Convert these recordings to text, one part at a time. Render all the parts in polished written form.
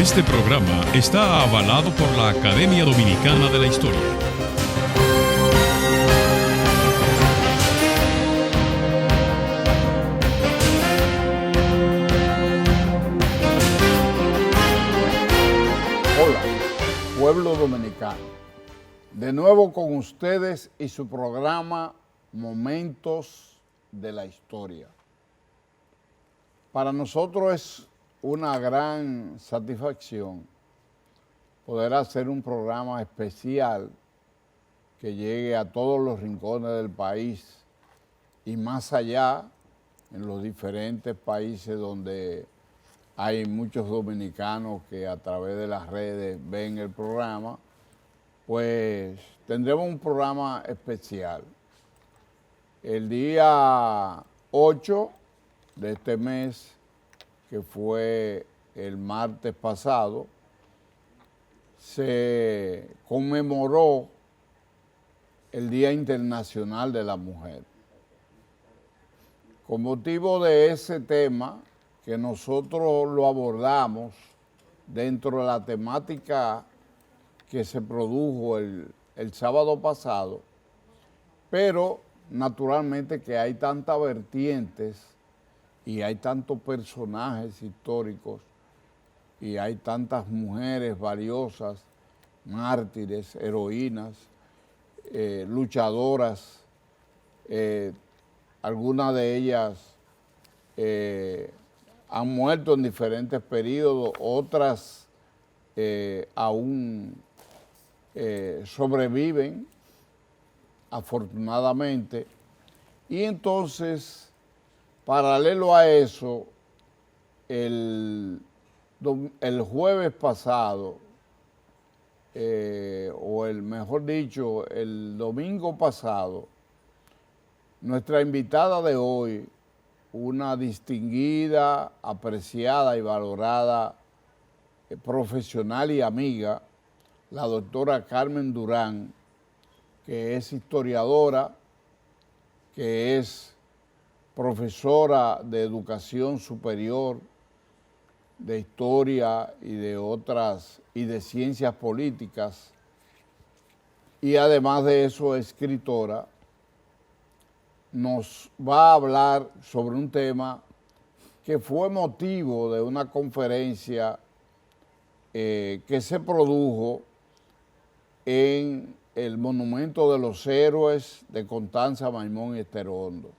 Este programa está avalado por la Academia Dominicana de la Historia. Hola, pueblo dominicano. De nuevo con ustedes y su programa Momentos de la Historia. Para nosotros es una gran satisfacción poder hacer un programa especial que llegue a todos los rincones del país y más allá, en los diferentes países donde hay muchos dominicanos que a través de las redes ven el programa, pues tendremos un programa especial. El día 8 de este mes, que fue el martes pasado, se conmemoró el Día Internacional de la Mujer. Con motivo de ese tema, que nosotros lo abordamos dentro de la temática que se produjo el sábado pasado, pero naturalmente que hay tantas vertientes y hay tantos personajes históricos y hay tantas mujeres valiosas, mártires, heroínas, luchadoras, algunas de ellas han muerto en diferentes periodos, otras aún sobreviven, afortunadamente. Y entonces, paralelo a eso, el jueves pasado, o mejor dicho, el domingo pasado, nuestra invitada de hoy, una distinguida, apreciada y valorada profesional y amiga, la doctora Carmen Durán, que es historiadora, que es profesora de educación superior, de historia y de otras, y de ciencias políticas, y además de eso escritora, nos va a hablar sobre un tema que fue motivo de una conferencia que se produjo en el Monumento de los Héroes de Constanza, Maimón y Estero Hondo,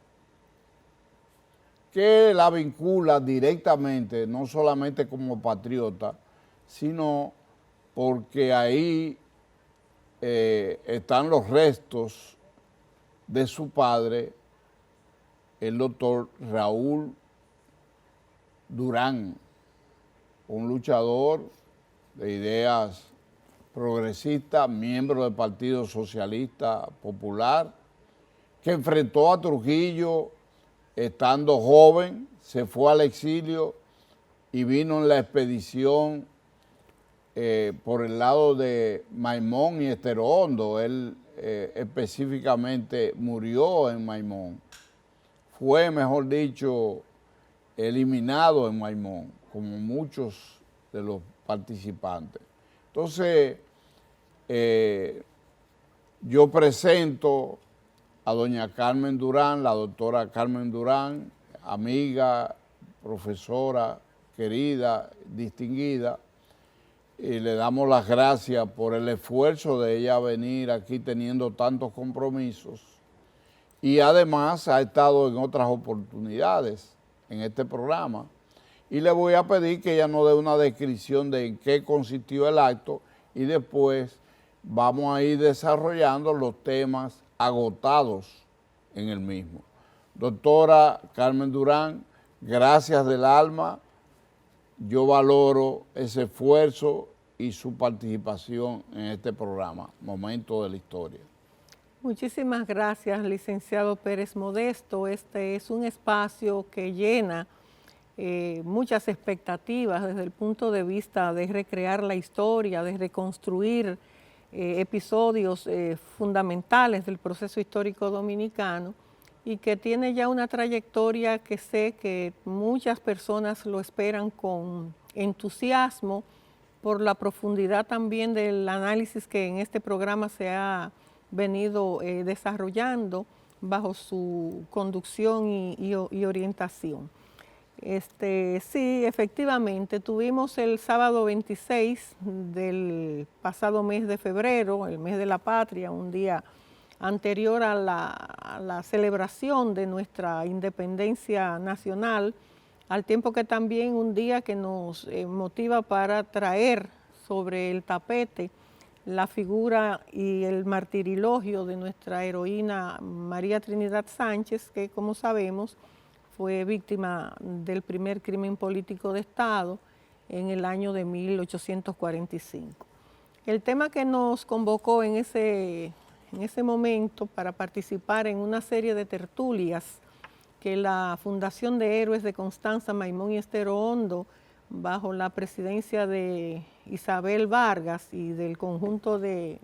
que la vincula directamente, no solamente como patriota, sino porque ahí están los restos de su padre, el doctor Raúl Durán, un luchador de ideas progresistas, miembro del Partido Socialista Popular, que enfrentó a Trujillo estando joven, se fue al exilio y vino en la expedición por el lado de Maimón y Estero Hondo. Él específicamente murió en Maimón. Fue, mejor dicho, eliminado en Maimón, como muchos de los participantes. Entonces, yo presento a doña Carmen Durán, la doctora Carmen Durán, amiga, profesora, querida, distinguida, y le damos las gracias por el esfuerzo de ella venir aquí teniendo tantos compromisos, y además ha estado en otras oportunidades en este programa, y le voy a pedir que ella nos dé una descripción de en qué consistió el acto, y después vamos a ir desarrollando los temas agotados en el mismo. Doctora Carmen Durán, gracias del alma. Yo valoro ese esfuerzo y su participación en este programa, Momento de la Historia. Muchísimas gracias, licenciado Pérez Modesto. Este es un espacio que llena muchas expectativas desde el punto de vista de recrear la historia, de reconstruir episodios fundamentales del proceso histórico dominicano, y que tiene ya una trayectoria que sé que muchas personas lo esperan con entusiasmo por la profundidad también del análisis que en este programa se ha venido desarrollando bajo su conducción y orientación. Sí, efectivamente, tuvimos el sábado 26 del pasado mes de febrero, el mes de la patria, un día anterior a la celebración de nuestra independencia nacional, al tiempo que también un día que nos motiva para traer sobre el tapete la figura y el martirilogio de nuestra heroína María Trinidad Sánchez, que como sabemos fue víctima del primer crimen político de Estado en el año de 1845. El tema que nos convocó en ese momento para participar en una serie de tertulias que la Fundación de Héroes de Constanza, Maimón y Estero Hondo, bajo la presidencia de Isabel Vargas y del conjunto de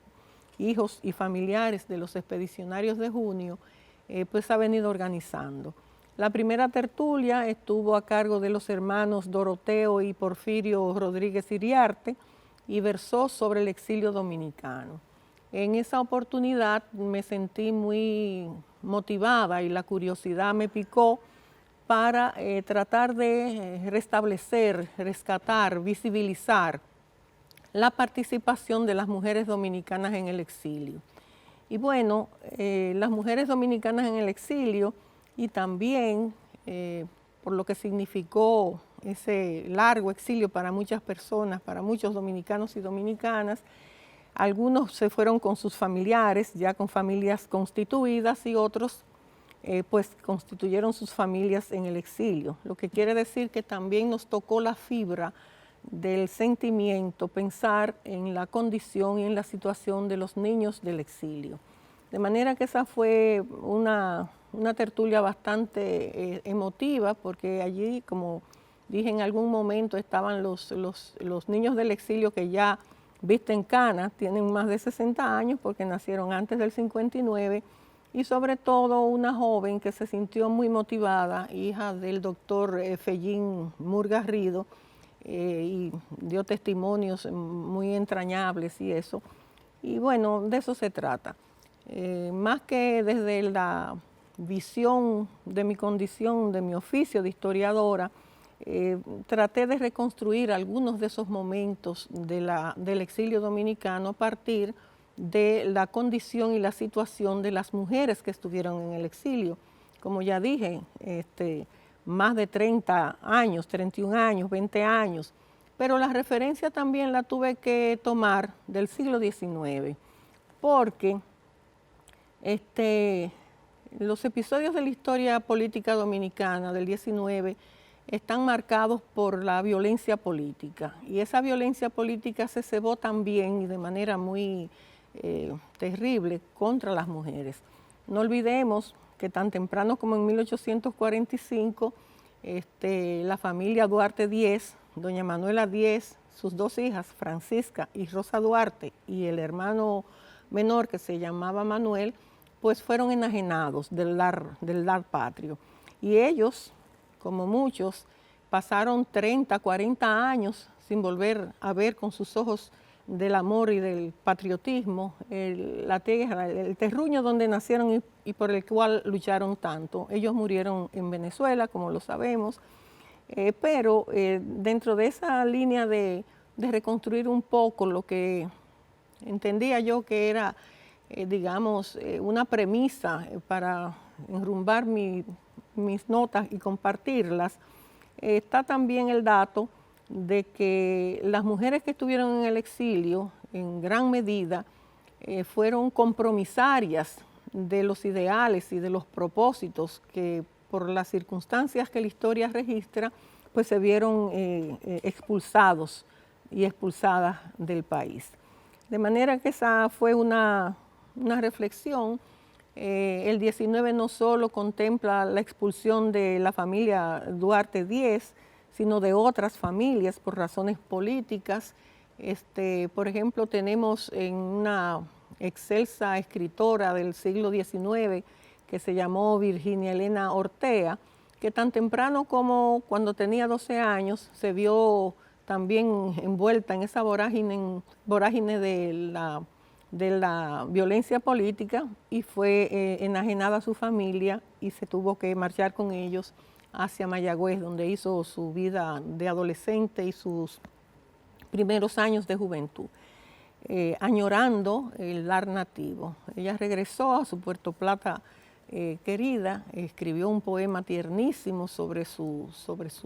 hijos y familiares de los expedicionarios de junio, pues ha venido organizando. La primera tertulia estuvo a cargo de los hermanos Doroteo y Porfirio Rodríguez Iriarte y versó sobre el exilio dominicano. En esa oportunidad me sentí muy motivada y la curiosidad me picó para tratar de restablecer, rescatar, visibilizar la participación de las mujeres dominicanas en el exilio. Y bueno, las mujeres dominicanas en el exilio y también por lo que significó ese largo exilio para muchas personas, para muchos dominicanos y dominicanas. Algunos se fueron con sus familiares, ya con familias constituidas, y otros pues constituyeron sus familias en el exilio, lo que quiere decir que también nos tocó la fibra del sentimiento, pensar en la condición y en la situación de los niños del exilio. De manera que esa fue una tertulia bastante emotiva, porque allí, como dije en algún momento, estaban los niños del exilio que ya visten canas, tienen más de 60 años porque nacieron antes del 59, y sobre todo una joven que se sintió muy motivada, hija del doctor Fellín Murgarrido, y dio testimonios muy entrañables y eso. Y bueno, de eso se trata. Más que desde la visión de mi condición, de mi oficio de historiadora, traté de reconstruir algunos de esos momentos del exilio dominicano a partir de la condición y la situación de las mujeres que estuvieron en el exilio. Como ya dije, más de 30 años, 31 años, 20 años, pero la referencia también la tuve que tomar del siglo XIX, porque los episodios de la historia política dominicana del XIX están marcados por la violencia política, y esa violencia política se cebó también y de manera muy terrible contra las mujeres. No olvidemos que tan temprano como en 1845, la familia Duarte Díez, doña Manuela Díez, sus dos hijas, Francisca y Rosa Duarte, y el hermano menor que se llamaba Manuel, pues fueron enajenados del lar patrio. Y ellos, como muchos, pasaron 30, 40 años sin volver a ver con sus ojos del amor y del patriotismo la tierra, el terruño donde nacieron y por el cual lucharon tanto. Ellos murieron en Venezuela, como lo sabemos, pero dentro de esa línea de reconstruir un poco lo que entendía yo que era, digamos, una premisa para enrumbar mis notas y compartirlas, está también el dato de que las mujeres que estuvieron en el exilio, en gran medida, fueron compromisarias de los ideales y de los propósitos que por las circunstancias que la historia registra, pues se vieron expulsados y expulsadas del país. De manera que esa fue una reflexión. El 19 no solo contempla la expulsión de la familia Duarte Díez, sino de otras familias por razones políticas. Por ejemplo, tenemos en una excelsa escritora del siglo XIX que se llamó Virginia Elena Ortea, que tan temprano como cuando tenía 12 años se vio también envuelta en esa vorágine de la violencia política, y fue enajenada a su familia y se tuvo que marchar con ellos hacia Mayagüez, donde hizo su vida de adolescente y sus primeros años de juventud, añorando el lar nativo. Ella regresó a su Puerto Plata querida, escribió un poema tiernísimo sobre su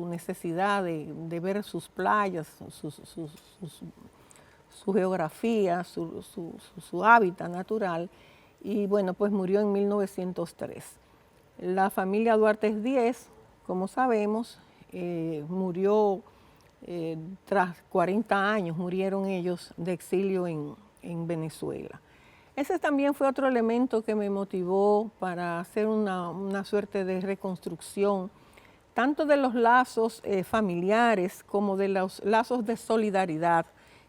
necesidad de ver sus playas, su geografía, su hábitat natural, y bueno, pues murió en 1903. La familia Duarte Díez, como sabemos, murió tras 40 años, murieron ellos de exilio en Venezuela. Ese también fue otro elemento que me motivó para hacer una suerte de reconstrucción, tanto de los lazos familiares como de los lazos de solidaridad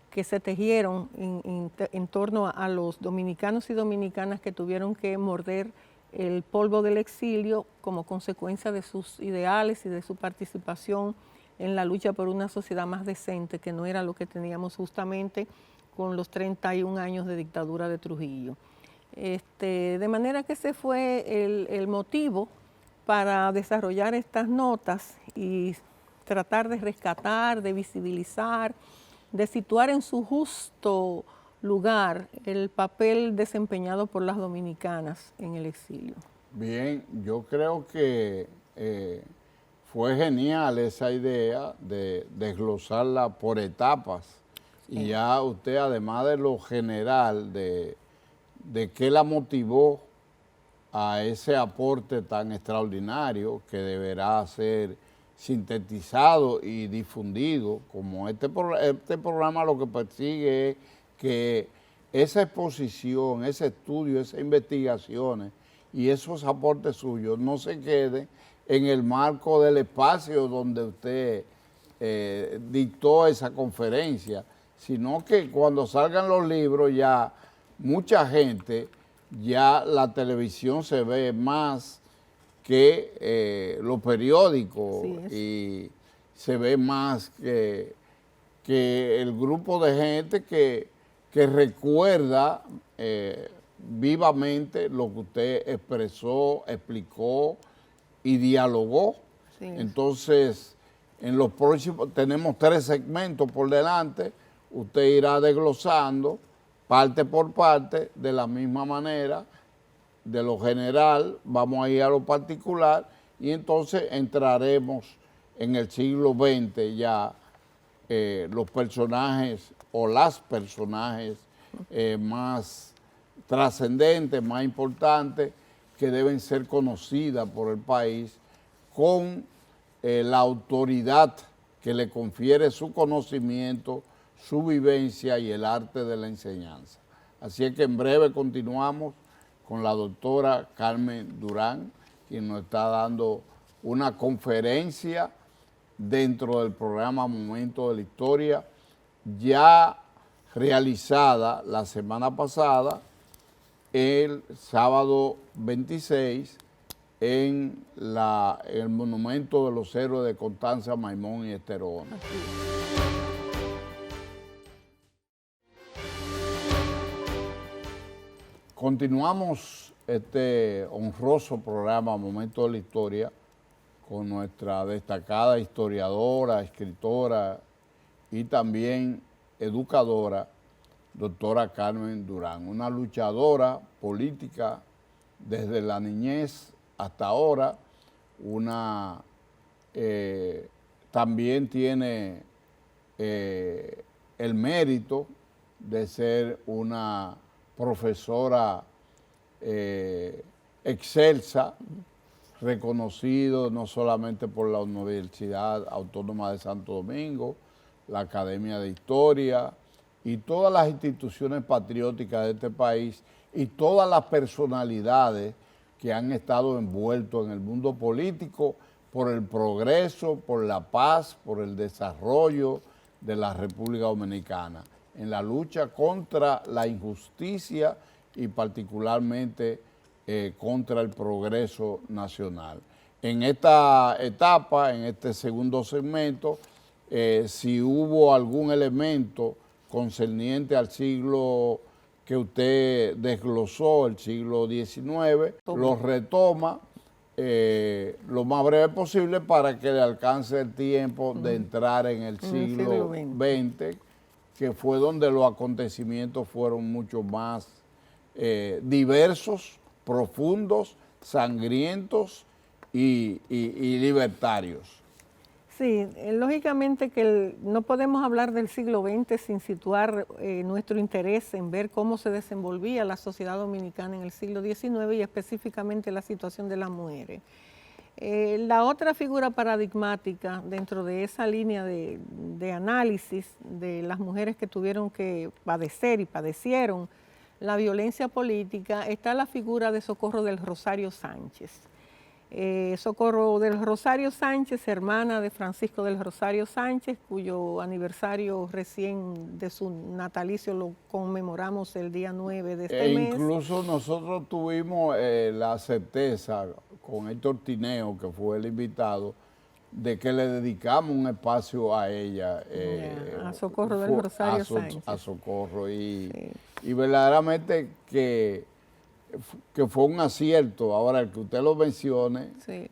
que se tejieron en torno a los dominicanos y dominicanas que tuvieron que morder el polvo del exilio como consecuencia de sus ideales y de su participación en la lucha por una sociedad más decente, que no era lo que teníamos justamente con los 31 años de dictadura de Trujillo. De manera que ese fue el motivo para desarrollar estas notas y tratar de rescatar, de visibilizar, de situar en su justo lugar el papel desempeñado por las dominicanas en el exilio. Bien, yo creo que fue genial esa idea de desglosarla por etapas. Sí. Y ya usted, además de lo general, de qué la motivó a ese aporte tan extraordinario que deberá ser sintetizado y difundido, como este programa lo que persigue es que esa exposición, ese estudio, esas investigaciones y esos aportes suyos no se queden en el marco del espacio donde usted dictó esa conferencia, sino que cuando salgan los libros ya mucha gente, ya la televisión se ve más que los periódicos, y se ve más que el grupo de gente que recuerda vivamente lo que usted expresó, explicó y dialogó. Sí. Entonces, en los próximos, tenemos 3 segmentos por delante, usted irá desglosando parte por parte de la misma manera. De lo general vamos a ir a lo particular y entonces entraremos en el siglo XX ya los personajes o las personajes más trascendentes, más importantes, que deben ser conocidas por el país con la autoridad que le confiere su conocimiento, su vivencia y el arte de la enseñanza. Así es que en breve continuamos con la doctora Carmen Durán, quien nos está dando una conferencia dentro del programa Momento de la Historia, ya realizada la semana pasada, el sábado 26, en el Monumento de los Héroes de Constanza, Maimón y Esteroona. Continuamos este honroso programa Momento de la Historia con nuestra destacada historiadora, escritora y también educadora, doctora Carmen Durán, una luchadora política desde la niñez hasta ahora, también tiene el mérito de ser una profesora excelsa, reconocido no solamente por la Universidad Autónoma de Santo Domingo, la Academia de Historia y todas las instituciones patrióticas de este país y todas las personalidades que han estado envueltos en el mundo político por el progreso, por la paz, por el desarrollo de la República Dominicana, en la lucha contra la injusticia y particularmente contra el progreso nacional. En esta etapa, en este segundo segmento, si hubo algún elemento concerniente al siglo que usted desglosó, el siglo XIX, lo retoma lo más breve posible para que le alcance el tiempo de entrar en el siglo XX, que fue donde los acontecimientos fueron mucho más diversos, profundos, sangrientos y libertarios. Sí, lógicamente que no podemos hablar del siglo XX sin situar nuestro interés en ver cómo se desenvolvía la sociedad dominicana en el siglo XIX y específicamente la situación de las mujeres. La otra figura paradigmática dentro de esa línea de análisis de las mujeres que tuvieron que padecer y padecieron la violencia política está la figura de Socorro del Rosario Sánchez. Socorro del Rosario Sánchez, hermana de Francisco del Rosario Sánchez, cuyo aniversario recién de su natalicio lo conmemoramos el día 9 de este mes. Incluso nosotros tuvimos la certeza con Héctor Tineo, que fue el invitado, de que le dedicamos un espacio a ella. A Socorro del Rosario Sánchez. A Socorro. Y verdaderamente que fue un acierto. Ahora, el que usted lo mencione, sí,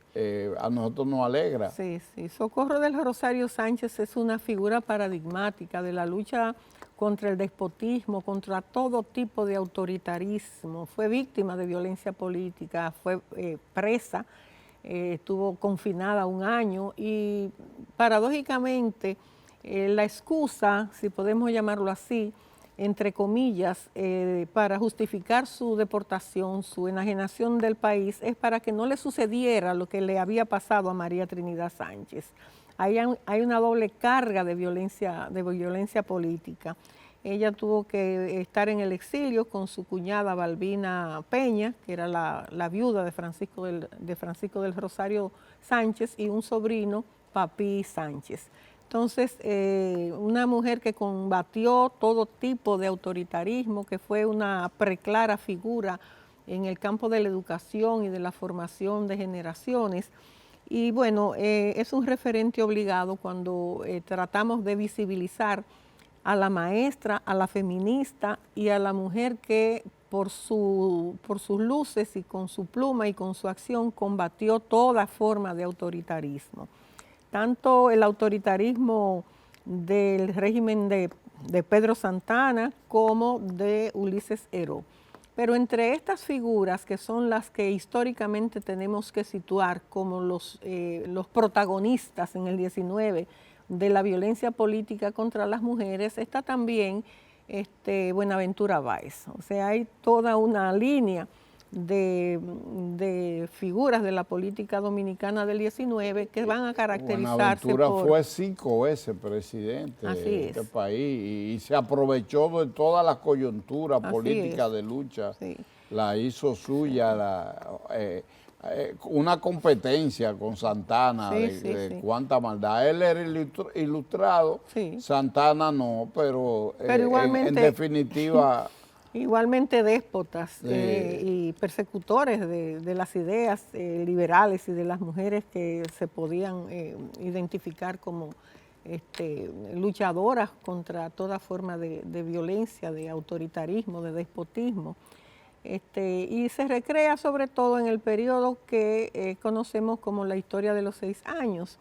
a nosotros nos alegra. Sí, sí. Socorro del Rosario Sánchez es una figura paradigmática de la lucha contra el despotismo, contra todo tipo de autoritarismo. Fue víctima de violencia política, fue presa, estuvo confinada 1 año y paradójicamente la excusa, si podemos llamarlo así, entre comillas, para justificar su deportación, su enajenación del país, es para que no le sucediera lo que le había pasado a María Trinidad Sánchez. Hay una doble carga de violencia política. Ella tuvo que estar en el exilio con su cuñada Balbina Peña, que era la viuda de Francisco del Rosario Sánchez, y un sobrino, Papi Sánchez. Entonces, una mujer que combatió todo tipo de autoritarismo, que fue una preclara figura en el campo de la educación y de la formación de generaciones. Y bueno, es un referente obligado cuando tratamos de visibilizar a la maestra, a la feminista y a la mujer que por sus luces y con su pluma y con su acción combatió toda forma de autoritarismo. Tanto el autoritarismo del régimen de Pedro Santana como de Ulises Heró. Pero entre estas figuras, que son las que históricamente tenemos que situar como los protagonistas en el 19 de la violencia política contra las mujeres, está también Buenaventura Báez. O sea, hay toda una línea de figuras de la política dominicana del 19 que van a caracterizarse Buenaventura fue 5 veces presidente de este país y se aprovechó de toda la coyuntura política de lucha, la hizo suya, una competencia con Santana de cuánta maldad. Él era ilustrado, Santana no, pero en definitiva... Igualmente déspotas y persecutores de las ideas liberales y de las mujeres que se podían identificar como luchadoras contra toda forma de violencia, de autoritarismo, de despotismo. Y se recrea sobre todo en el periodo que conocemos como la historia de los 6 años.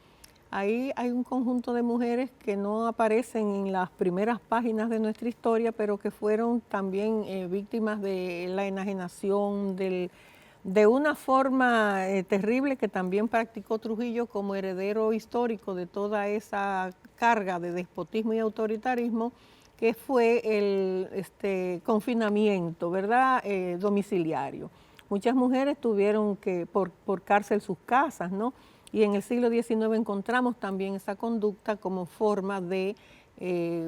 Ahí hay un conjunto de mujeres que no aparecen en las primeras páginas de nuestra historia, pero que fueron también víctimas de la enajenación, de una forma terrible que también practicó Trujillo como heredero histórico de toda esa carga de despotismo y autoritarismo, que fue el confinamiento, ¿verdad?, domiciliario. Muchas mujeres tuvieron que, por cárcel, sus casas, ¿no? Y en el siglo XIX encontramos también esa conducta como forma de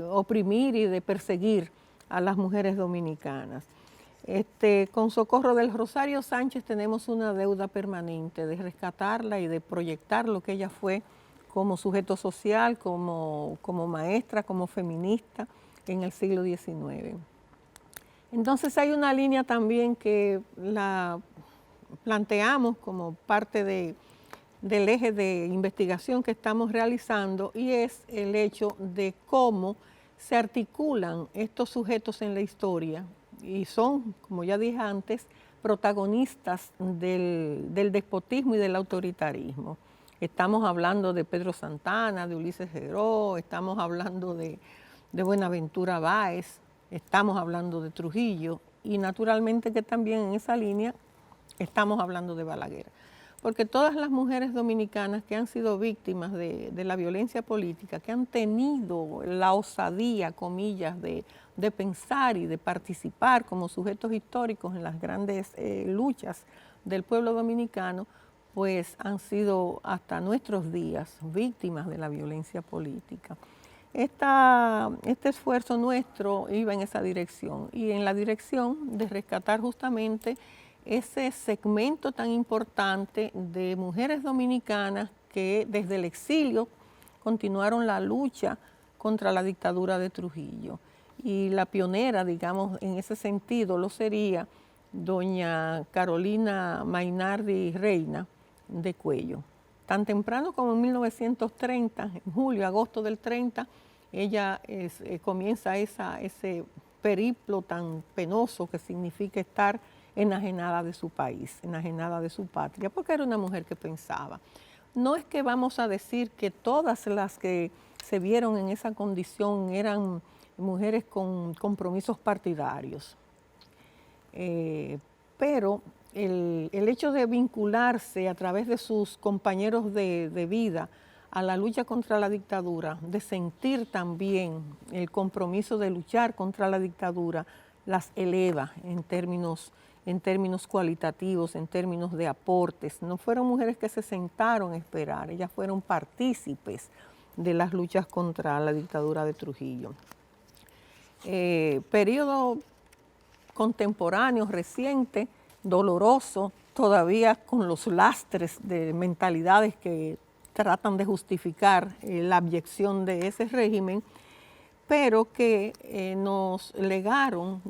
oprimir y de perseguir a las mujeres dominicanas. Con Socorro del Rosario Sánchez tenemos una deuda permanente de rescatarla y de proyectar lo que ella fue como sujeto social, como maestra, como feminista en el siglo XIX. Entonces hay una línea también que la planteamos como parte de del eje de investigación que estamos realizando, y es el hecho de cómo se articulan estos sujetos en la historia y son, como ya dije antes, protagonistas del despotismo y del autoritarismo. Estamos hablando de Pedro Santana, de Ulises Geró, estamos hablando de Buenaventura Báez, estamos hablando de Trujillo y naturalmente que también en esa línea estamos hablando de Balaguer. Porque todas las mujeres dominicanas que han sido víctimas de la violencia política, que han tenido la osadía, comillas, de pensar y de participar como sujetos históricos en las grandes luchas del pueblo dominicano, pues han sido hasta nuestros días víctimas de la violencia política. Este esfuerzo nuestro iba en esa dirección y en la dirección de rescatar justamente ese segmento tan importante de mujeres dominicanas que desde el exilio continuaron la lucha contra la dictadura de Trujillo. Y la pionera, digamos, en ese sentido lo sería doña Carolina Mainardi Reina de Cuello. Tan temprano como en 1930, en julio, agosto del 30, ella comienza ese periplo tan penoso que significa estar enajenada de su país, enajenada de su patria, porque era una mujer que pensaba. No es que vamos a decir que todas las que se vieron en esa condición eran mujeres con compromisos partidarios, pero el hecho de vincularse a través de sus compañeros de vida a la lucha contra la dictadura, de sentir también el compromiso de luchar contra la dictadura, las eleva en términos cualitativos, en términos de aportes. No fueron mujeres que se sentaron a esperar, ellas fueron partícipes de las luchas contra la dictadura de Trujillo. Periodo contemporáneo, reciente, doloroso, todavía con los lastres de mentalidades que tratan de justificar la abyección de ese régimen, pero que nos legaron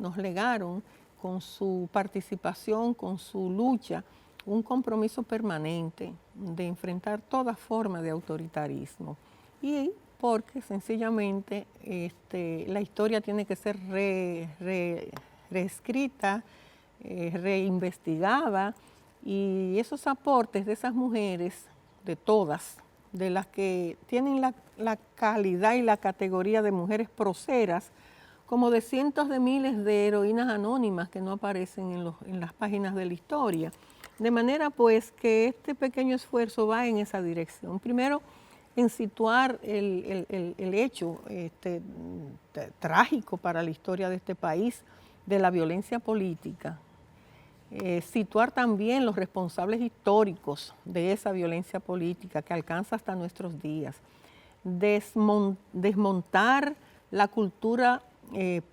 con su participación, con su lucha, un compromiso permanente de enfrentar toda forma de autoritarismo. Y porque sencillamente la historia tiene que ser reescrita, reinvestigada, y esos aportes de esas mujeres, de todas, de las que tienen la calidad y la categoría de mujeres proceras, como de cientos de miles de heroínas anónimas que no aparecen en las páginas de la historia. De manera pues que este pequeño esfuerzo va en esa dirección. Primero, en situar el hecho trágico para la historia de este país de la violencia política, situar también los responsables históricos de esa violencia política que alcanza hasta nuestros días, desmontar la cultura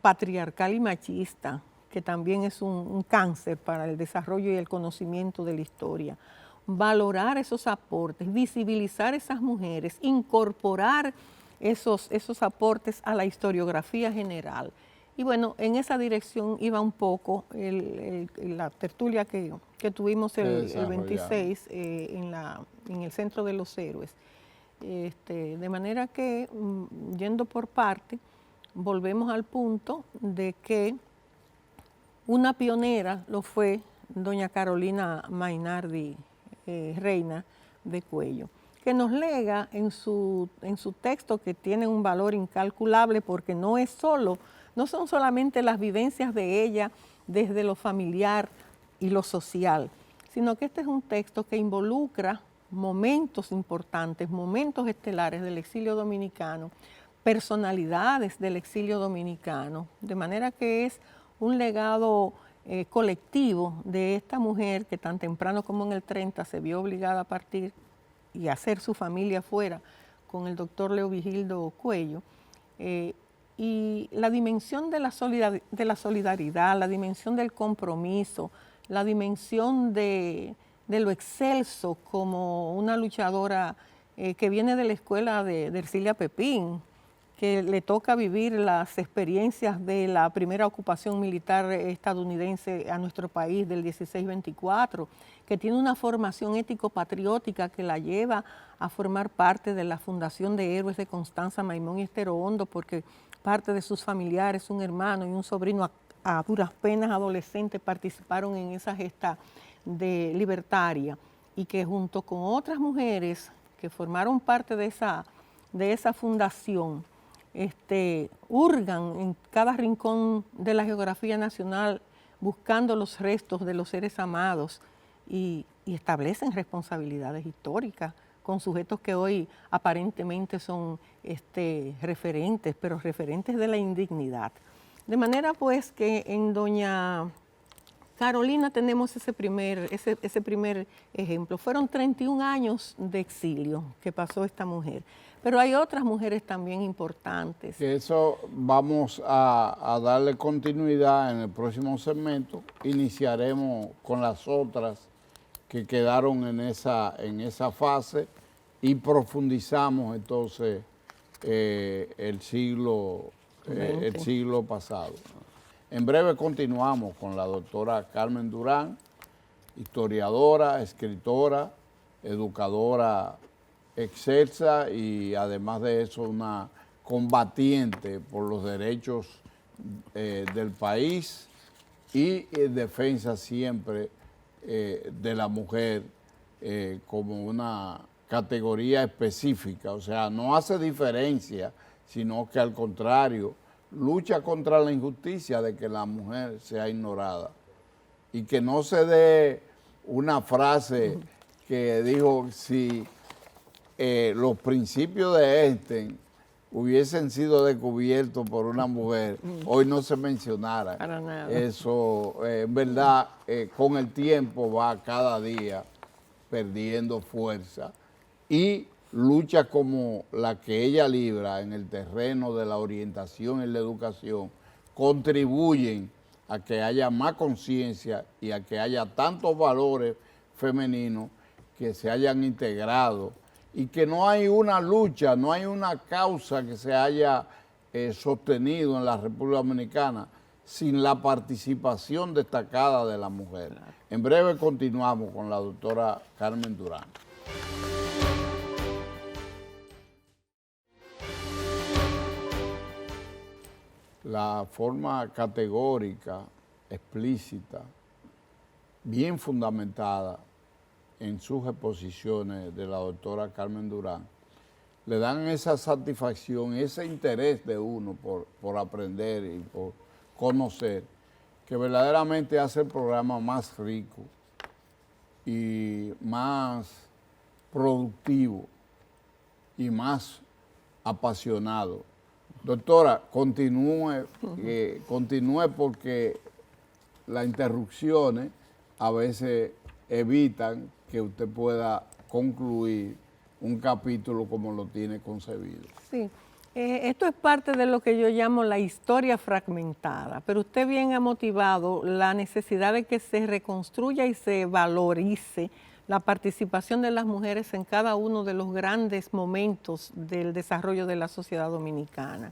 patriarcal y machista, que también es un cáncer para el desarrollo y el conocimiento de la historia, valorar esos aportes, visibilizar esas mujeres, incorporar esos aportes a la historiografía general. Y bueno, en esa dirección iba un poco la tertulia que tuvimos el 26 en el Centro de los Héroes. De manera que, yendo por parte, volvemos al punto de que una pionera lo fue doña Carolina Mainardi Reina de Cuello, que nos lega en su texto, que tiene un valor incalculable porque no son solamente las vivencias de ella desde lo familiar y lo social, sino que este es un texto que involucra momentos importantes, momentos estelares del exilio dominicano, personalidades del exilio dominicano, de manera que es un legado colectivo de esta mujer que tan temprano como en el 30 se vio obligada a partir y a hacer su familia fuera con el doctor Leovigildo Cuello, y la dimensión de la solidaridad, la dimensión del compromiso, la dimensión de lo excelso como una luchadora que viene de la escuela de Ercilia Pepín, que le toca vivir las experiencias de la primera ocupación militar estadounidense a nuestro país del 16-24, que tiene una formación ético-patriótica que la lleva a formar parte de la Fundación de Héroes de Constanza Maimón y Estero Hondo, porque parte de sus familiares, un hermano y un sobrino a duras penas adolescentes participaron en esa gesta de libertaria, y que junto con otras mujeres que formaron parte de esa fundación, hurgan en cada rincón de la geografía nacional buscando los restos de los seres amados y establecen responsabilidades históricas con sujetos que hoy aparentemente son referentes, pero referentes de la indignidad. De manera pues que en doña Carolina tenemos ese primer ejemplo. Fueron 31 años de exilio que pasó esta mujer, pero hay otras mujeres también importantes. Que eso vamos a darle continuidad en el próximo segmento. Iniciaremos con las otras que quedaron en esa fase y profundizamos entonces el siglo pasado. En breve continuamos con la doctora Carmen Durán, historiadora, escritora, educadora excelsa y además de eso una combatiente por los derechos del país y en defensa siempre de la mujer como una categoría específica, o sea, no hace diferencia, sino que al contrario, lucha contra la injusticia de que la mujer sea ignorada y que no se dé una frase que dijo si los principios de Einstein hubiesen sido descubiertos por una mujer, hoy no se mencionara. Para nada. Eso, en verdad, con el tiempo va cada día perdiendo fuerza y lucha como la que ella libra en el terreno de la orientación y la educación contribuyen a que haya más conciencia y a que haya tantos valores femeninos que se hayan integrado y que no hay una lucha, no hay una causa que se haya sostenido en la República Dominicana sin la participación destacada de la mujer. Claro. En breve continuamos con la doctora Carmen Durán. La forma categórica, explícita, bien fundamentada en sus exposiciones de la doctora Carmen Durán, le dan esa satisfacción, ese interés de uno por aprender y por conocer, que verdaderamente hace el programa más rico y más productivo y más apasionado. Doctora, continúe porque las interrupciones a veces evitan que usted pueda concluir un capítulo como lo tiene concebido. Sí, esto es parte de lo que yo llamo la historia fragmentada, pero usted bien ha motivado la necesidad de que se reconstruya y se valorice la participación de las mujeres en cada uno de los grandes momentos del desarrollo de la sociedad dominicana.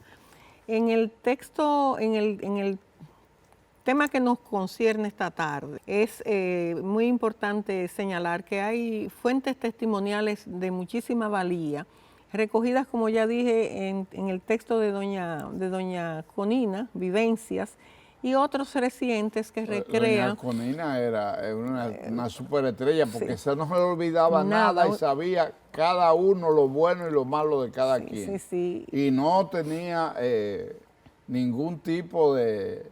En el texto, en el tema que nos concierne esta tarde, es muy importante señalar que hay fuentes testimoniales de muchísima valía, recogidas, como ya dije, en el texto de doña Conina, Vivencias, y otros recientes que recrean. Doña Conina era una superestrella porque esa no se le olvidaba nada y sabía cada uno lo bueno y lo malo de cada quien. Y no tenía ningún tipo de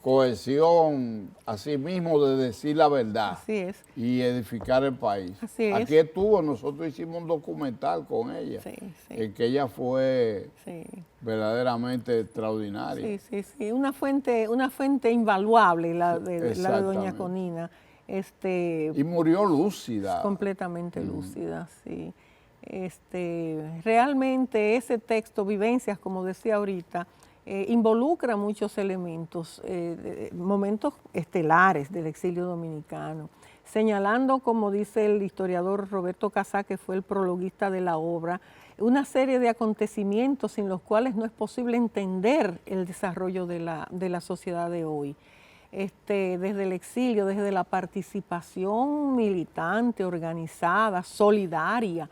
cohesión, así mismo de decir la verdad. Así es. Y edificar el país. Así es. Aquí estuvo, nosotros hicimos un documental con ella, en que ella fue verdaderamente extraordinaria. Sí, una fuente invaluable la de doña Conina. Y murió lúcida. Completamente lúcida, sí. Realmente ese texto, Vivencias, como decía ahorita, involucra muchos elementos, momentos estelares del exilio dominicano. señalando, como dice el historiador Roberto Casá, que fue el prologuista de la obra, una serie de acontecimientos sin los cuales no es posible entender el desarrollo de la sociedad de hoy. Desde el exilio, desde la participación militante, organizada, solidaria,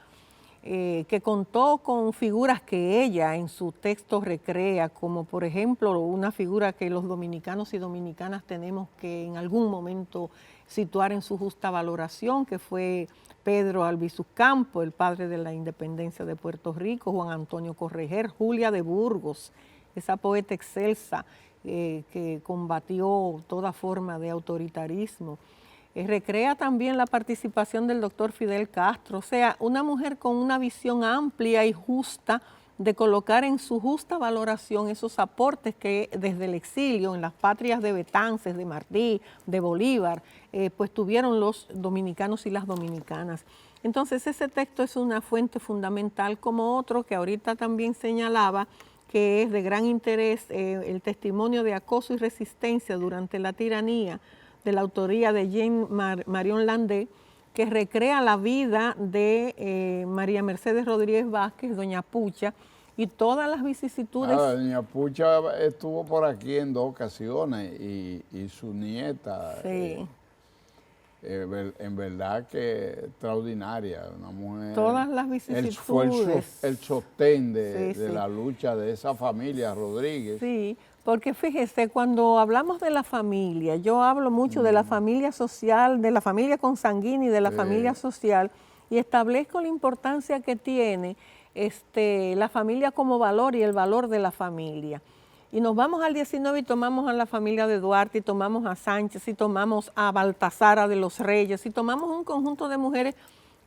que contó con figuras que ella en su texto recrea, como por ejemplo una figura que los dominicanos y dominicanas tenemos que en algún momento situar en su justa valoración, que fue Pedro Albizu Campos, el padre de la independencia de Puerto Rico, Juan Antonio Correger, Julia de Burgos, esa poeta excelsa que combatió toda forma de autoritarismo. Recrea también la participación del doctor Fidel Castro, o sea, una mujer con una visión amplia y justa de colocar en su justa valoración esos aportes que desde el exilio, en las patrias de Betances, de Martí, de Bolívar, pues tuvieron los dominicanos y las dominicanas. Entonces ese texto es una fuente fundamental, como otro que ahorita también señalaba, que es de gran interés, el testimonio de acoso y resistencia durante la tiranía, de la autoría de Jean Marion Landé, que recrea la vida de María Mercedes Rodríguez Vázquez, Doña Pucha, y todas las vicisitudes. Doña Pucha estuvo por aquí en 2 ocasiones y su nieta, Sí. En verdad que extraordinaria, una mujer. Todas las vicisitudes. Fue el sostén de Sí. la lucha de esa familia Rodríguez. Sí, porque fíjese, cuando hablamos de la familia, yo hablo mucho de la familia social, de la familia consanguínea y de la familia social, y establezco la importancia que tiene la familia como valor y el valor de la familia. Y nos vamos al 19 y tomamos a la familia de Duarte, y tomamos a Sánchez, y tomamos a Baltasara de los Reyes, y tomamos un conjunto de mujeres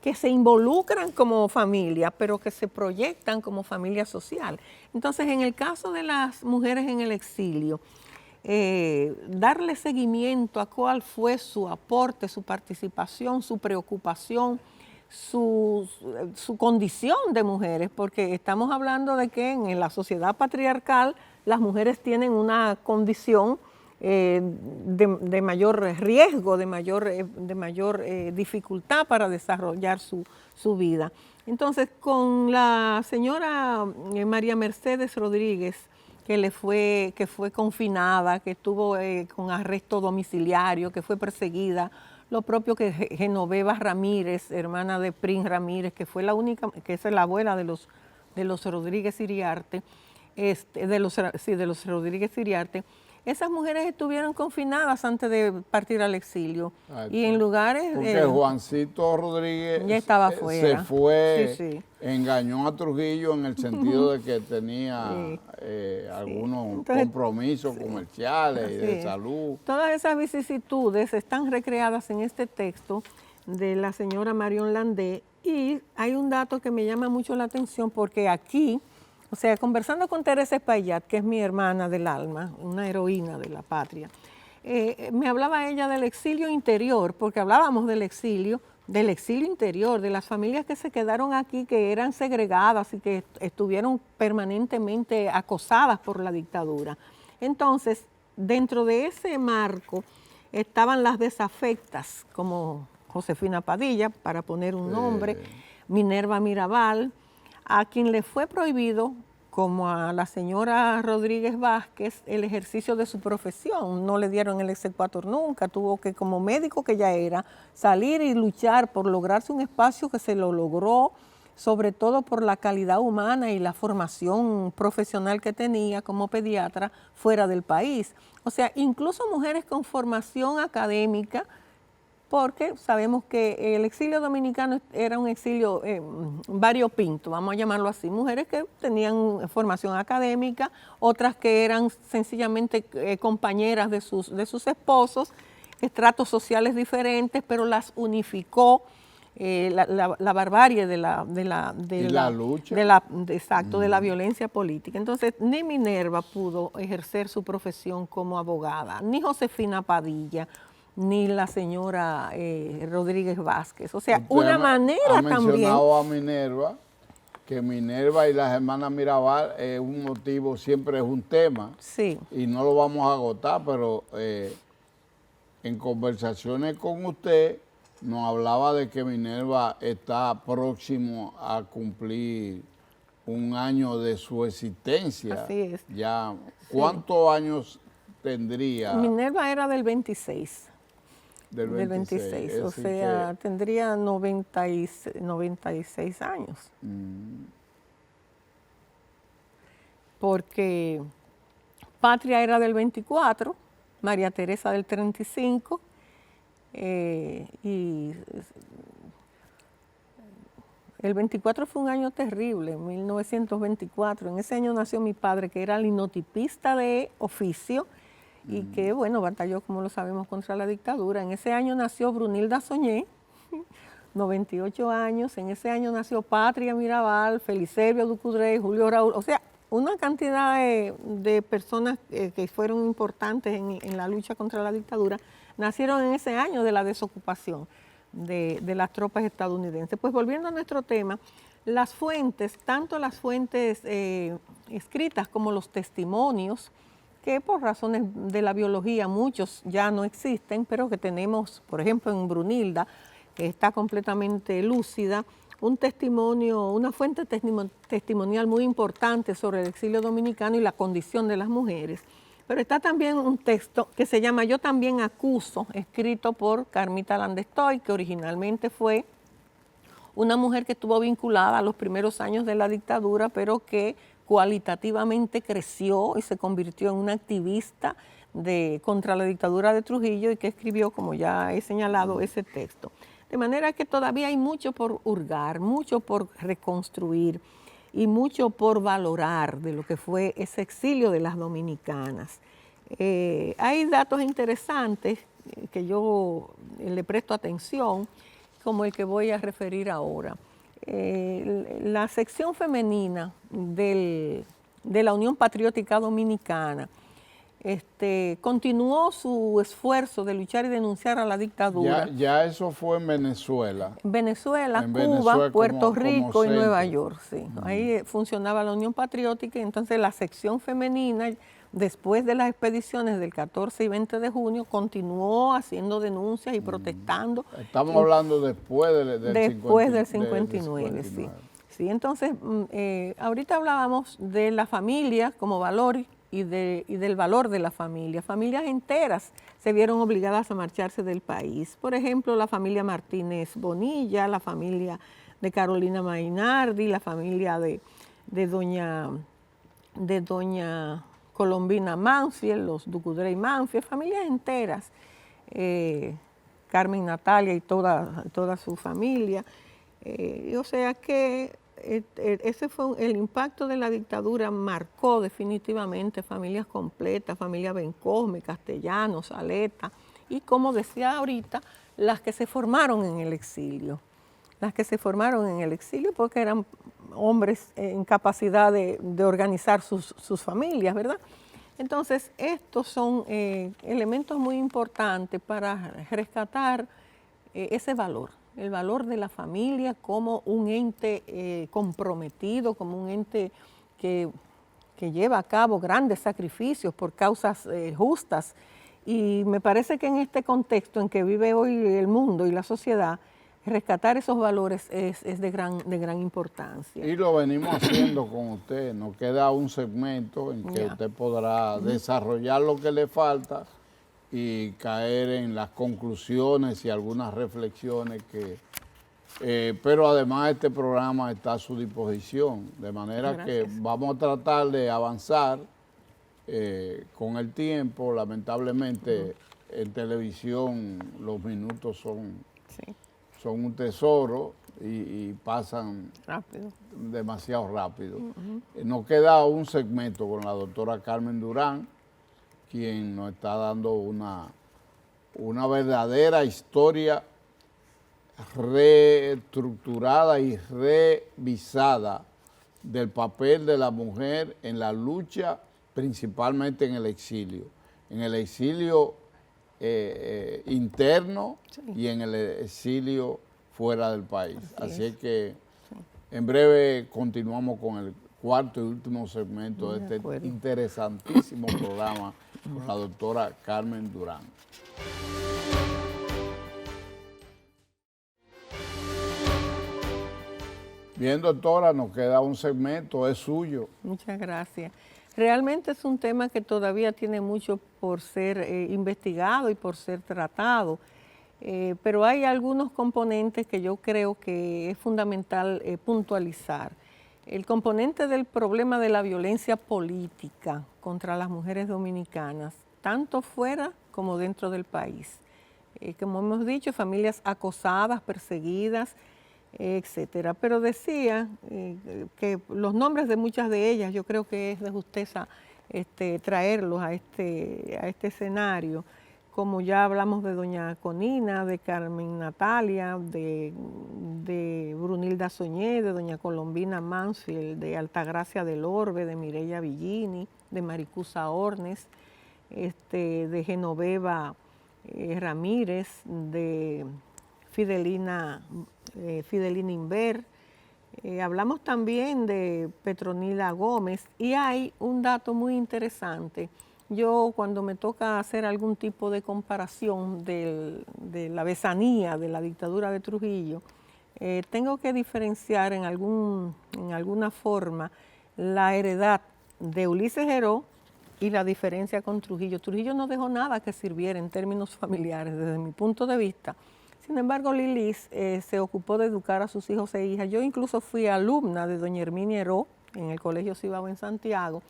que se involucran como familia, pero que se proyectan como familia social. Entonces, en el caso de las mujeres en el exilio, darle seguimiento a cuál fue su aporte, su participación, su preocupación, su condición de mujeres, porque estamos hablando de que en la sociedad patriarcal las mujeres tienen una condición de mayor riesgo, de mayor dificultad para desarrollar su vida. Entonces, con la señora María Mercedes Rodríguez, que fue confinada, que estuvo con arresto domiciliario, que fue perseguida, lo propio que Genoveva Ramírez, hermana de Prin Ramírez, que fue la única, que es la abuela de los Rodríguez Iriarte, de los Rodríguez Iriarte. Esas mujeres estuvieron confinadas antes de partir al exilio. Y en lugares... Porque Juancito Rodríguez ya estaba fuera. Se fue, engañó a Trujillo en el sentido de que tenía algunos compromisos comerciales y de salud. Todas esas vicisitudes están recreadas en este texto de la señora Marion Landé, y hay un dato que me llama mucho la atención porque aquí... O sea, conversando con Teresa Espaillat, que es mi hermana del alma, una heroína de la patria, me hablaba ella del exilio interior, porque hablábamos del exilio interior, de las familias que se quedaron aquí, que eran segregadas y que estuvieron permanentemente acosadas por la dictadura. Entonces, dentro de ese marco estaban las desafectas, como Josefina Padilla, para poner un nombre, Minerva Mirabal, a quien le fue prohibido, como a la señora Rodríguez Vázquez, el ejercicio de su profesión. No le dieron el exequatur nunca, tuvo que, como médico que ya era, salir y luchar por lograrse un espacio que se lo logró, sobre todo por la calidad humana y la formación profesional que tenía como pediatra fuera del país. O sea, incluso mujeres con formación académica, porque sabemos que el exilio dominicano era un exilio variopinto, vamos a llamarlo así, mujeres que tenían formación académica, otras que eran sencillamente compañeras de sus esposos, estratos sociales diferentes, pero las unificó la barbarie de la lucha. De la violencia política. Entonces, ni Minerva pudo ejercer su profesión como abogada, ni Josefina Padilla, ni la señora Rodríguez Vázquez. O sea, una manera también... Ha mencionado a Minerva, que Minerva y las hermanas Mirabal es un motivo, siempre es un tema. Sí. Y no lo vamos a agotar, pero en conversaciones con usted nos hablaba de que Minerva está próximo a cumplir un año de su existencia. Así es. Ya, Sí. ¿cuántos años tendría? Minerva era del 26. Del Del 26, o sea, tendría 96 años. Porque Patria era del 24, María Teresa del 35, y el 24 fue un año terrible, 1924. En ese año nació mi padre, que era linotipista de oficio, y que, bueno, batalló, como lo sabemos, contra la dictadura. En ese año nació Brunilda Soñé, 98 años. En ese año nació Patria Mirabal, Felicerio Ducudrey, Julio Raúl. O sea, una cantidad de personas que fueron importantes en la lucha contra la dictadura, nacieron en ese año de la desocupación de las tropas estadounidenses. Pues volviendo a nuestro tema, las fuentes, tanto las fuentes escritas como los testimonios, que por razones de la biología muchos ya no existen, pero que tenemos, por ejemplo, en Brunilda, que está completamente lúcida, un testimonio, una fuente testimonial muy importante sobre el exilio dominicano y la condición de las mujeres. Pero está también un texto que se llama Yo también acuso, escrito por Carmita Landestoy, que originalmente fue una mujer que estuvo vinculada a los primeros años de la dictadura, pero que cualitativamente creció y se convirtió en una activista contra la dictadura de Trujillo, y que escribió, como ya he señalado, ese texto. De manera que todavía hay mucho por hurgar, mucho por reconstruir y mucho por valorar de lo que fue ese exilio de las dominicanas. Hay datos interesantes que yo le presto atención, como el que voy a referir ahora. La sección femenina de la Unión Patriótica Dominicana continuó su esfuerzo de luchar y denunciar a la dictadura. Ya eso fue en Venezuela. Venezuela, En Cuba, Venezuela Puerto como Rico y centro. Nueva York, sí. Ahí funcionaba la Unión Patriótica, y entonces la sección femenina, después de las expediciones del 14 y 20 de junio, continuó haciendo denuncias y protestando. Estamos hablando después del 59, sí. Sí, entonces, ahorita hablábamos de la familia como valor y del valor de la familia. Familias enteras se vieron obligadas a marcharse del país. Por ejemplo, la familia Martínez Bonilla, la familia de Carolina Mainardi, la familia de doña Colombina Mansfield, los Ducudrey Mansfield, familias enteras, Carmen Natalia y toda su familia. O sea que ese fue el impacto de la dictadura, marcó definitivamente familias completas, familia Bencosme, Castellanos, Aleta, y como decía ahorita, las que se formaron en el exilio. Las que se formaron en el exilio porque eran hombres en capacidad de organizar sus familias, ¿verdad? Entonces, estos son elementos muy importantes para rescatar ese valor, el valor de la familia como un ente comprometido, como un ente que lleva a cabo grandes sacrificios por causas justas. Y me parece que en este contexto en que vive hoy el mundo y la sociedad, rescatar esos valores es de gran importancia. Y lo venimos haciendo con usted. Nos queda un segmento en que usted podrá desarrollar lo que le falta y caer en las conclusiones y algunas reflexiones pero además este programa está a su disposición, de manera que vamos a tratar de avanzar con el tiempo. Lamentablemente en televisión los minutos son un tesoro y pasan demasiado rápido. Nos queda un segmento con la doctora Carmen Durán, quien nos está dando una verdadera historia reestructurada y revisada del papel de la mujer en la lucha, principalmente en el exilio interno y en el exilio fuera del país. Así es que en breve continuamos con el cuarto y último segmento de este interesantísimo programa con la doctora Carmen Durán. Bien, doctora, nos queda un segmento, es suyo. Muchas gracias. Realmente es un tema que todavía tiene mucho por ser investigado y por ser tratado, pero hay algunos componentes que yo creo que es fundamental puntualizar. El componente del problema de la violencia política contra las mujeres dominicanas, tanto fuera como dentro del país. Como hemos dicho, familias acosadas, perseguidas, etcétera. Pero decía que los nombres de muchas de ellas, yo creo que es de justeza traerlos a este escenario, como ya hablamos de doña Conina, de Carmen Natalia, de Brunilda Soñé, de doña Colombina Mansfield, de Altagracia del Orbe, de Mireya Villini, de Maricusa Ornes, de Genoveva Ramírez, de Fidelina Inver, hablamos también de Petronila Gómez, y hay un dato muy interesante. Yo, cuando me toca hacer algún tipo de comparación de la besanía de la dictadura de Trujillo, tengo que diferenciar en alguna forma la heredad de Ulises Heró y la diferencia con Trujillo. Trujillo no dejó nada que sirviera en términos familiares, desde mi punto de vista. Sin embargo, Lilis se ocupó de educar a sus hijos e hijas. Yo incluso fui alumna de doña Herminia Heró en el Colegio Cibao en Santiago.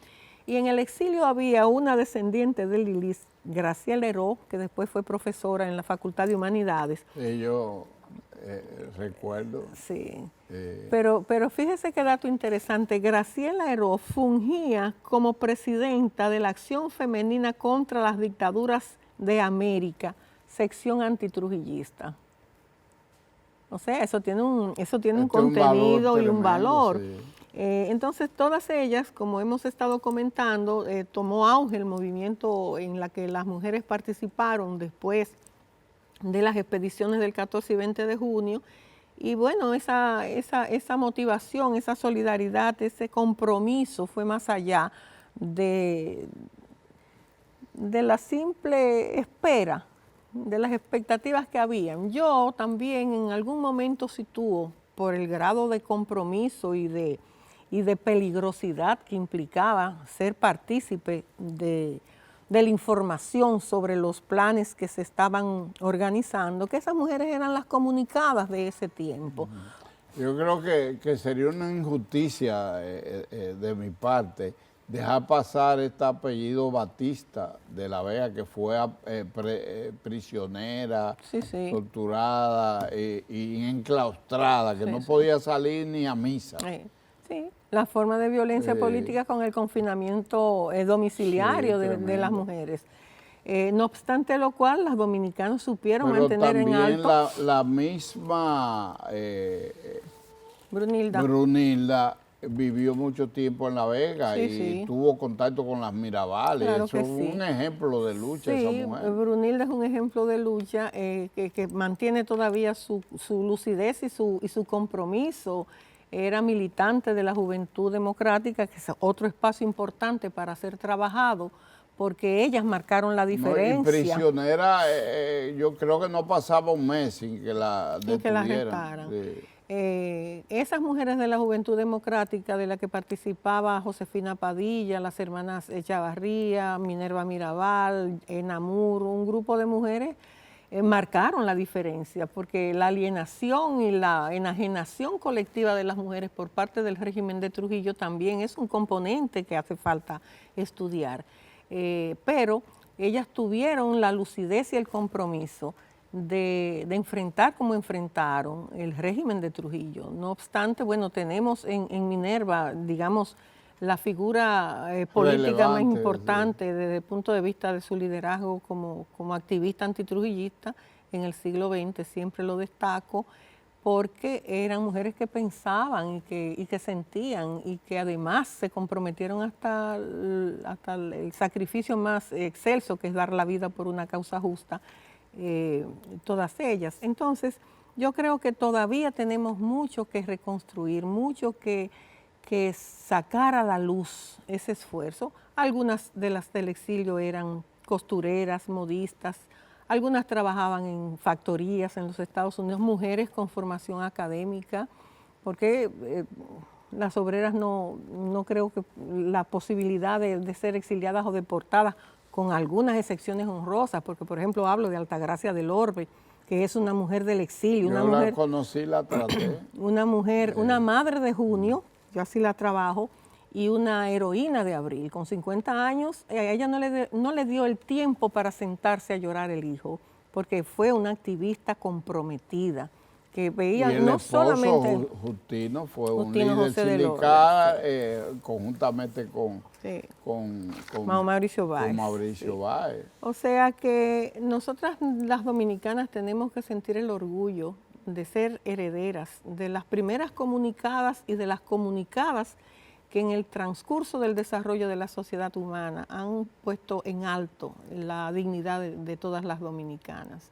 Y en el exilio había una descendiente de Lilis, Graciela Heró, que después fue profesora en la Facultad de Humanidades. Yo recuerdo. Sí, pero fíjese qué dato interesante. Graciela Heró fungía como presidenta de la Acción Femenina contra las Dictaduras de América, sección antitrujillista. O sea, eso tiene un contenido y un valor. Sí. Entonces, todas ellas, como hemos estado comentando, tomó auge el movimiento en la que las mujeres participaron después de las expediciones del 14 y 20 de junio. Y bueno, esa motivación, esa solidaridad, ese compromiso fue más allá de la simple espera, de las expectativas que habían. Yo también en algún momento sitúo, por el grado de compromiso y de peligrosidad que implicaba ser partícipe de la información sobre los planes que se estaban organizando, que esas mujeres eran las comunicadas de ese tiempo. Yo creo que sería una injusticia de mi parte dejar pasar este apellido Batista de la Vega, que fue prisionera, sí, torturada y enclaustrada, que sí, no podía salir ni a misa. Sí, la forma de violencia política con el confinamiento domiciliario de las mujeres. No obstante lo cual, las dominicanas supieron mantener en alto. La misma Brunilda vivió mucho tiempo en La Vega y tuvo contacto con las Mirabales. Claro, eso es un ejemplo de lucha, esa mujer. Brunilda es un ejemplo de lucha que mantiene todavía su lucidez y su compromiso. Era militante de la Juventud Democrática, que es otro espacio importante para ser trabajado, porque ellas marcaron la diferencia. No, y prisionera, yo creo que no pasaba un mes sin que la detuvieran. Sin que la arrestaran. Sí. Esas mujeres de la Juventud Democrática, de la que participaba Josefina Padilla, las hermanas Echavarría, Minerva Mirabal, Enamur, un grupo de mujeres, marcaron la diferencia, porque la alienación y la enajenación colectiva de las mujeres por parte del régimen de Trujillo también es un componente que hace falta estudiar. Pero ellas tuvieron la lucidez y el compromiso de enfrentar como enfrentaron el régimen de Trujillo. No obstante, bueno, tenemos en Minerva, digamos, la figura política más importante desde el punto de vista de su liderazgo como activista antitrujillista en el siglo XX, siempre lo destaco, porque eran mujeres que pensaban y que sentían y que además se comprometieron hasta el sacrificio más excelso, que es dar la vida por una causa justa, todas ellas. Entonces, yo creo que todavía tenemos mucho que reconstruir, mucho que sacar a la luz ese esfuerzo. Algunas de las del exilio eran costureras, modistas, algunas trabajaban en factorías en los Estados Unidos, mujeres con formación académica, porque las obreras no creo que la posibilidad de ser exiliadas o deportadas, con algunas excepciones honrosas, porque por ejemplo hablo de Altagracia del Orbe, que es una mujer del exilio. Yo la conocí, la traté. Una mujer, una madre de junio, yo así la trabajo, y una heroína de abril. Con 50 años, a ella no le dio el tiempo para sentarse a llorar el hijo, porque fue una activista comprometida, que veía no solamente... Justino fue Justino un líder José de sindical, Lourdes, conjuntamente con Mauricio Báez. Con Mauricio Báez. O sea que nosotras las dominicanas tenemos que sentir el orgullo de ser herederas de las primeras comunicadas y de las comunicadas que en el transcurso del desarrollo de la sociedad humana han puesto en alto la dignidad de todas las dominicanas.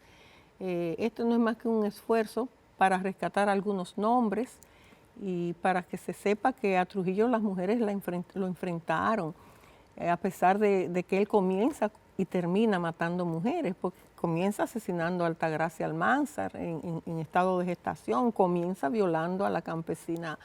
Esto no es más que un esfuerzo para rescatar algunos nombres y para que se sepa que a Trujillo las mujeres lo enfrentaron, a pesar de que él comienza y termina matando mujeres, porque comienza asesinando a Altagracia Almanzar en estado de gestación, comienza violando a la campesina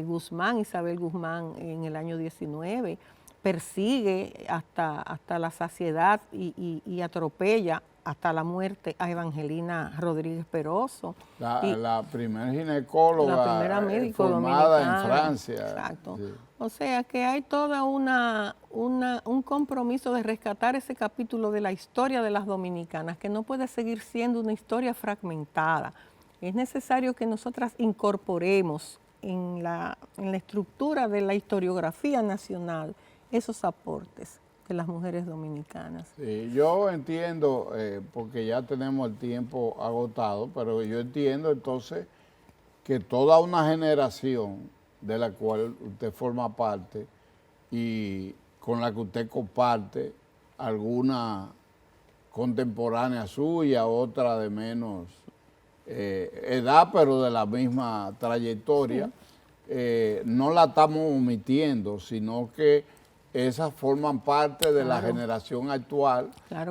Guzmán, Isabel Guzmán, en el año 19, persigue hasta la saciedad y atropella hasta la muerte a Evangelina Rodríguez Peroso. La primera ginecóloga, la primera médico formada dominicana en Francia. Exacto. Sí. O sea que hay toda un compromiso de rescatar ese capítulo de la historia de las dominicanas, que no puede seguir siendo una historia fragmentada. Es necesario que nosotras incorporemos en la estructura de la historiografía nacional esos aportes de las mujeres dominicanas. Sí, yo entiendo, porque ya tenemos el tiempo agotado, pero yo entiendo entonces que toda una generación de la cual usted forma parte y con la que usted comparte, alguna contemporánea suya, otra de menos edad, pero de la misma trayectoria, no la estamos omitiendo, sino que esas forman parte de la generación actual,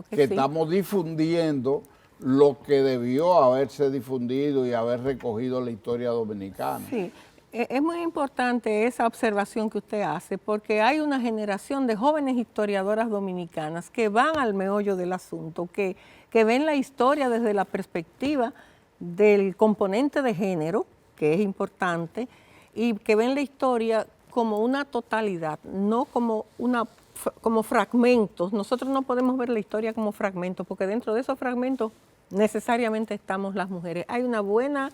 que estamos difundiendo lo que debió haberse difundido y haber recogido la historia dominicana. Sí, es muy importante esa observación que usted hace, porque hay una generación de jóvenes historiadoras dominicanas que van al meollo del asunto, que ven la historia desde la perspectiva del componente de género, que es importante, y que ven la historia como una totalidad, no como fragmentos. Nosotros no podemos ver la historia como fragmentos, porque dentro de esos fragmentos necesariamente estamos las mujeres. Hay una buena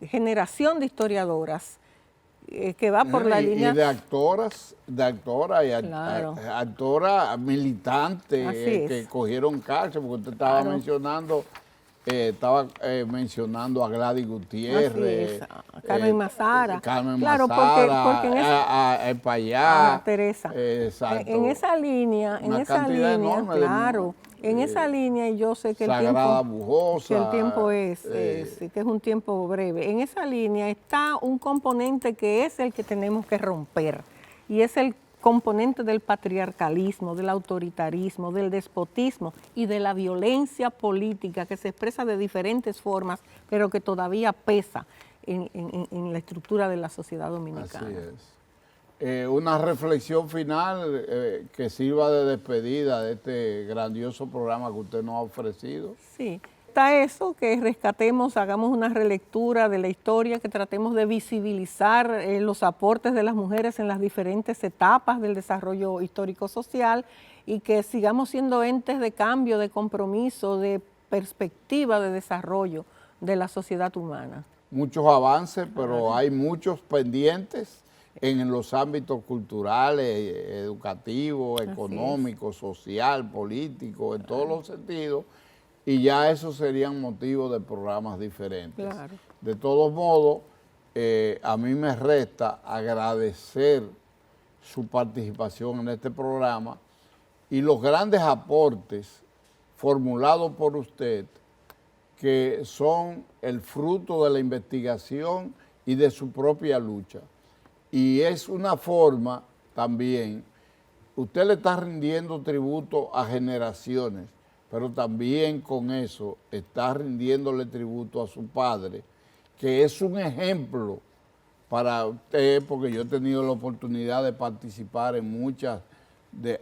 generación de historiadoras que va por la línea... Y de actoras y actoras militantes que cogieron cárcel, porque usted estaba mencionando... mencionando a Gladys Gutiérrez, a Carmen Mazara. Porque en esa, a Payá, a Teresa. Exacto. En esa línea, en esa línea, y yo sé que Sagrada Bujosa, que es un tiempo breve. En esa línea está un componente que es el que tenemos que romper, y es el componente del patriarcalismo, del autoritarismo, del despotismo y de la violencia política que se expresa de diferentes formas, pero que todavía pesa en la estructura de la sociedad dominicana. Así es. Una reflexión final que sirva de despedida de este grandioso programa que usted nos ha ofrecido. Sí. Está eso, que rescatemos, hagamos una relectura de la historia, que tratemos de visibilizar los aportes de las mujeres en las diferentes etapas del desarrollo histórico-social y que sigamos siendo entes de cambio, de compromiso, de perspectiva de desarrollo de la sociedad humana. Muchos avances, pero hay muchos pendientes en los ámbitos culturales, educativos, económicos, social, político, en todos los sentidos. Y ya esos serían motivos de programas diferentes. Claro. De todos modos, a mí me resta agradecer su participación en este programa y los grandes aportes formulados por usted, que son el fruto de la investigación y de su propia lucha. Y es una forma también, usted le está rindiendo tributo a generaciones, pero también con eso está rindiéndole tributo a su padre, que es un ejemplo para usted, porque yo he tenido la oportunidad de participar en muchas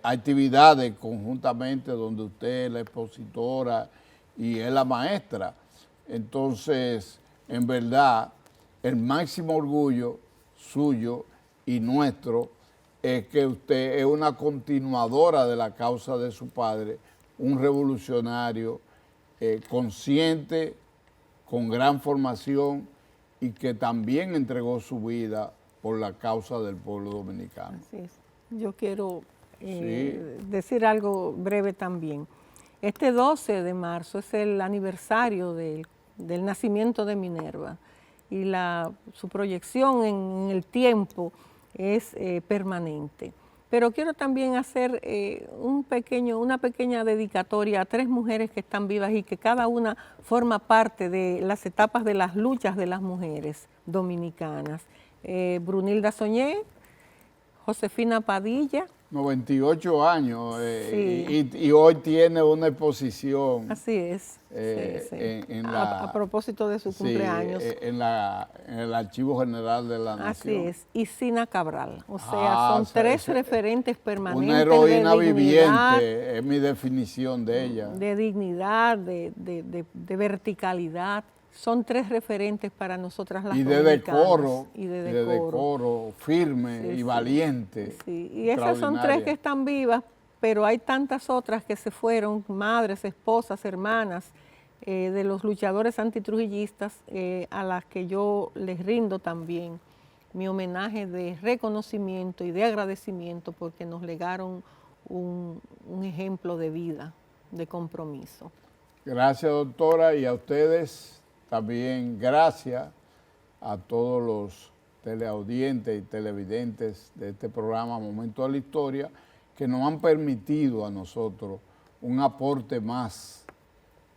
actividades conjuntamente donde usted es la expositora y es la maestra. Entonces, en verdad, el máximo orgullo suyo y nuestro es que usted es una continuadora de la causa de su padre, un revolucionario consciente, con gran formación y que también entregó su vida por la causa del pueblo dominicano. Así es. Yo quiero decir algo breve también. Este 12 de marzo es el aniversario del nacimiento de Minerva y su proyección en el tiempo es permanente. Pero quiero también hacer una pequeña dedicatoria a 3 mujeres que están vivas y que cada una forma parte de las etapas de las luchas de las mujeres dominicanas. Brunilda Soñé, Josefina Padilla. 98 años Sí. y hoy tiene una exposición. Así es. A propósito de su cumpleaños. En el Archivo General de la Nación. Así es. Y Sina Cabral. O sea, son 3 referentes permanentes. Una heroína de dignidad, viviente, es mi definición de ella. De dignidad, de verticalidad. Son 3 referentes para nosotras las dominicanas. Y de decoro, firme y valiente. Sí. Y esas son 3 que están vivas, pero hay tantas otras que se fueron, madres, esposas, hermanas, de los luchadores antitrujillistas, a las que yo les rindo también mi homenaje de reconocimiento y de agradecimiento porque nos legaron un ejemplo de vida, de compromiso. Gracias, doctora, y a ustedes también gracias a todos los teleaudientes y televidentes de este programa Momento de la Historia, que nos han permitido a nosotros un aporte más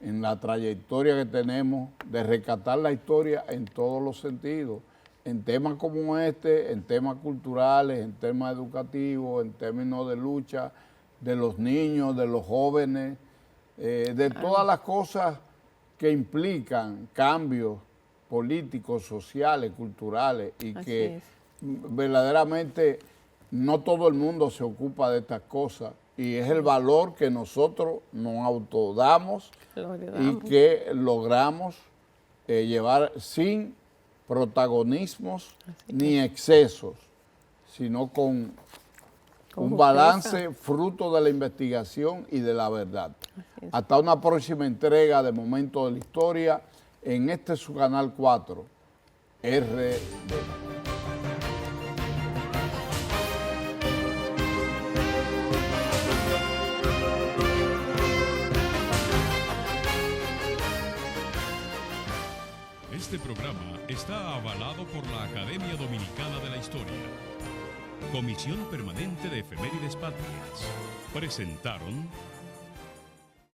en la trayectoria que tenemos de rescatar la historia en todos los sentidos, en temas como este, en temas culturales, en temas educativos, en términos de lucha de los niños, de los jóvenes, de todas las cosas que implican cambios políticos, sociales, culturales y Así que es. verdaderamente no todo el mundo se ocupa de estas cosas y es el valor que nosotros nos autodamos y que logramos llevar sin protagonismos ni excesos, sino con un balance fruto de la investigación y de la verdad. Hasta una próxima entrega de Momento de la Historia en este su canal 4, RD. Este programa está avalado por la Academia Dominicana de la Historia. Comisión Permanente de Efemérides Patrias. Presentaron